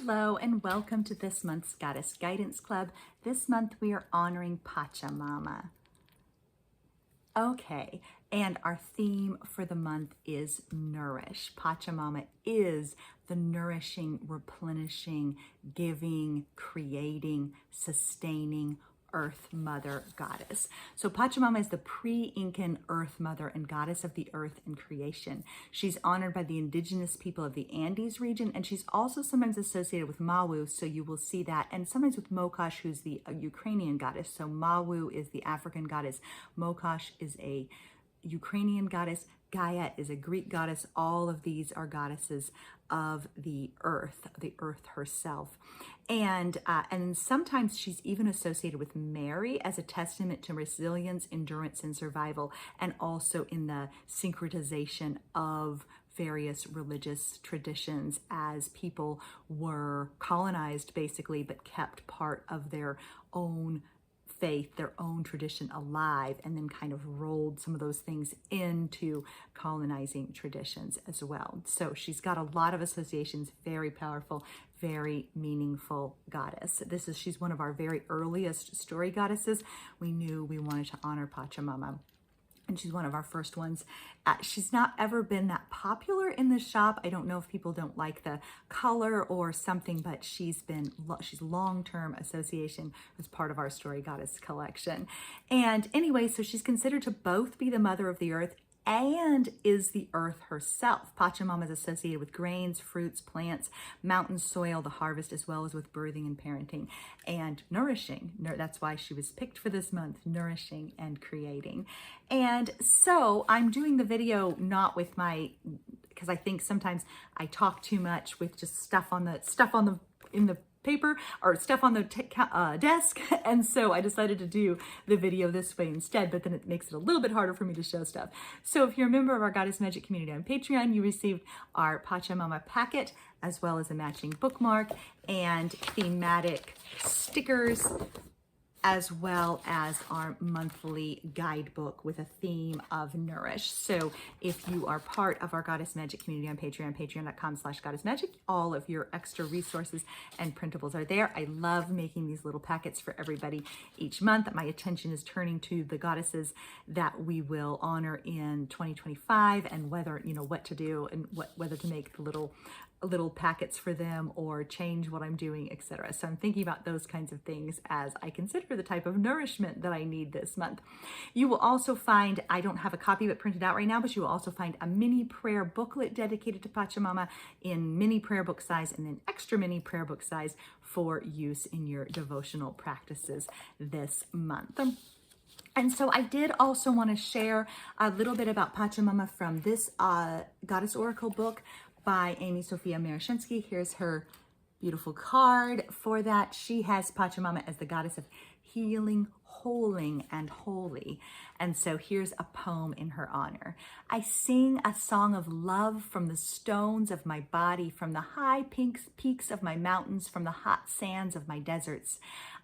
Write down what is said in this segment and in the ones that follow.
Hello and welcome to this month's Goddess Guidance Club. This month we are honoring Pachamama. Okay, and our theme for the month is Nourish. Pachamama is the nourishing, replenishing, giving, creating, sustaining Earth Mother Goddess. So Pachamama is the pre-Incan Earth Mother and Goddess of the Earth and creation. She's honored by the indigenous people of the Andes region, and she's also sometimes associated with Mawu, so you will see that, and sometimes with Mokash, who's the Ukrainian goddess. So Mawu is the African goddess, Mokash is a Ukrainian goddess, Gaia is a Greek goddess. All of these are goddesses of the earth herself. And sometimes she's even associated with Mary as a testament to resilience, endurance, and survival, and also in the syncretization of various religious traditions as people were colonized basically, but kept part of their own faith, their own tradition alive, and then kind of rolled some of those things into colonizing traditions as well. So she's got a lot of associations, very powerful, very meaningful goddess. She's one of our very earliest story goddesses. We knew we wanted to honor Pachamama, and she's one of our first ones. She's not ever been that popular in the shop. I don't know if people don't like the color or something, but she's long-term association as part of our story goddess collection. And anyway, so she's considered to both be the mother of the earth and is the earth herself. Pachamama is associated with grains, fruits, plants, mountain soil, the harvest, as well as with birthing and parenting and nourishing. That's why she was picked for this month, nourishing and creating. And so I'm doing the video not with because I think sometimes I talk too much with just stuff in the paper or stuff on the desk, and so I decided to do the video this way instead, but then it makes it a little bit harder for me to show stuff. So if you're a member of our Goddess Magic community on Patreon, you received our Pachamama packet as well as a matching bookmark and thematic stickers, as well as our monthly guidebook with a theme of Nourish. So if you are part of our Goddess Magic community on Patreon, patreon.com/goddessmagic, all of your extra resources and printables are there. I love making these little packets for everybody each month. My attention is turning to the goddesses that we will honor in 2025 and whether, what to do and whether to make the little packets for them or change what I'm doing, etc. So I'm thinking about those kinds of things as I consider the type of nourishment that I need this month. You will also find, I don't have a copy of it printed out right now, but you will also find a mini prayer booklet dedicated to Pachamama in mini prayer book size and then extra mini prayer book size for use in your devotional practices this month. And so I did also want to share a little bit about Pachamama from this Goddess Oracle book by Sophia Marishinsky. Here's her beautiful card for that. She has Pachamama as the goddess of healing, holing, and holy. And so here's a poem in her honor. I sing a song of love from the stones of my body, from the high peaks of my mountains, from the hot sands of my deserts.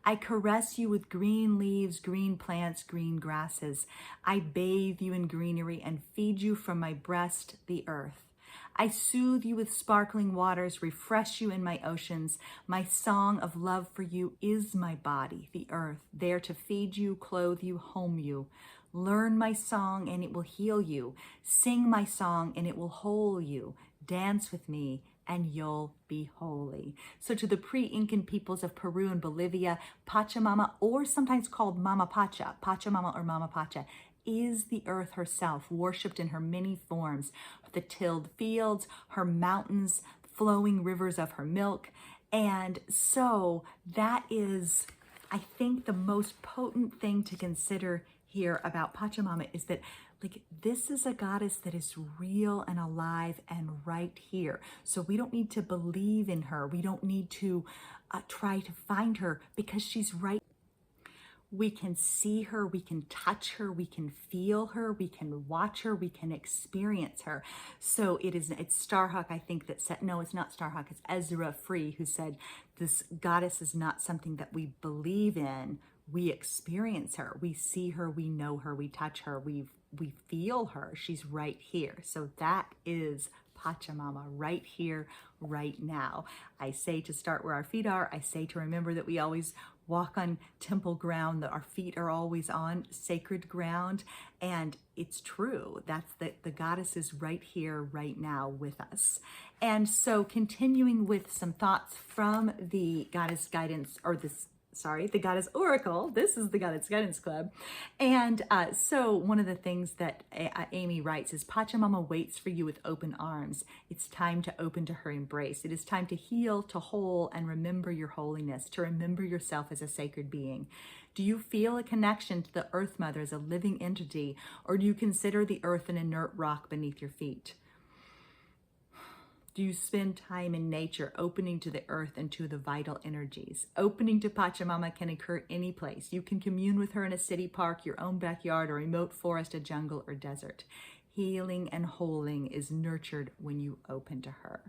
I caress you with green leaves, green plants, green grasses. I bathe you in greenery and feed you from my breast, the earth. I soothe you with sparkling waters, refresh you in my oceans. My song of love for you is my body, the earth, there to feed you, clothe you, home you. Learn my song and it will heal you. Sing my song and it will whole you. Dance with me and you'll be holy. So to the pre-Incan peoples of Peru and Bolivia, Pachamama, or sometimes called Mama Pacha, Pachamama or Mama Pacha, is the earth herself, worshipped in her many forms, the tilled fields, her mountains, flowing rivers of her milk. And so that is, I think, the most potent thing to consider here about Pachamama is that this is a goddess that is real and alive and right here. So we don't need to believe in her. We don't need to try to find her because she's right. We can see her, we can touch her, we can feel her, we can watch her, we can experience her. So it's Starhawk, I think, that said, no, it's not Starhawk, it's Ezra Free, who said this goddess is not something that we believe in, we experience her, we see her, we know her, we touch her, we feel her, she's right here. So that is Pachamama, right here, right now. I say to start where our feet are. I say to remember that we always walk on temple ground, that our feet are always on sacred ground. And it's true. That's the goddess is right here, right now with us. And so continuing with some thoughts from the goddess guidance, or the Goddess Oracle. This is the Goddess Guidance Club. And so one of the things that Amy writes is, Pachamama waits for you with open arms. It's time to open to her embrace. It is time to heal, to whole, and remember your holiness, to remember yourself as a sacred being. Do you feel a connection to the Earth Mother as a living entity, or do you consider the earth an inert rock beneath your feet? Do you spend time in nature, opening to the earth and to the vital energies? Opening to Pachamama can occur any place. You can commune with her in a city park, your own backyard, a remote forest, a jungle, or desert. Healing and holding is nurtured when you open to her.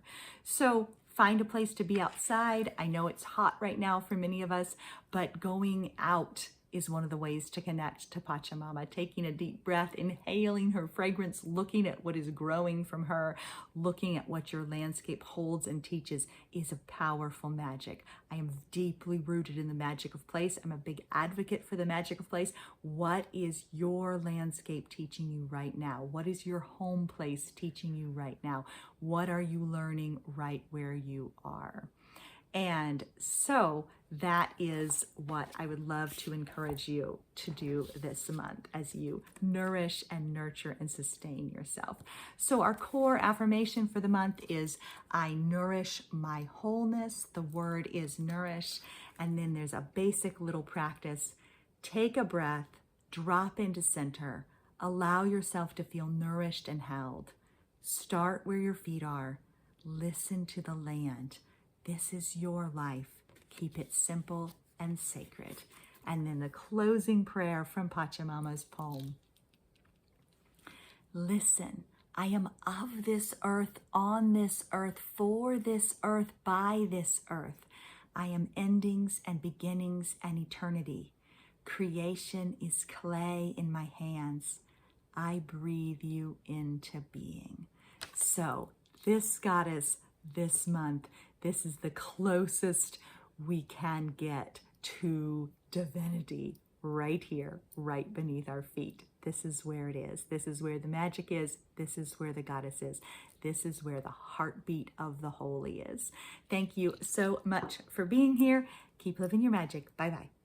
So find a place to be outside. I know it's hot right now for many of us, but going out is one of the ways to connect to Pachamama. Taking a deep breath, inhaling her fragrance, looking at what is growing from her, looking at what your landscape holds and teaches is a powerful magic. I am deeply rooted in the magic of place. I'm a big advocate for the magic of place. What is your landscape teaching you right now? What is your home place teaching you right now? What are you learning right where you are? And so that is what I would love to encourage you to do this month as you nourish and nurture and sustain yourself. So our core affirmation for the month is, I nourish my wholeness. The word is nourish. And then there's a basic little practice. Take a breath, drop into center, allow yourself to feel nourished and held. Start where your feet are. Listen to the land. This is your life. Keep it simple and sacred. And then the closing prayer from Pachamama's poem. Listen, I am of this earth, on this earth, for this earth, by this earth. I am endings and beginnings and eternity. Creation is clay in my hands. I breathe you into being. So this goddess, this month, this is the closest we can get to divinity right here, right beneath our feet. This is where it is. This is where the magic is. This is where the goddess is. This is where the heartbeat of the holy is. Thank you so much for being here. Keep living your magic. Bye-bye.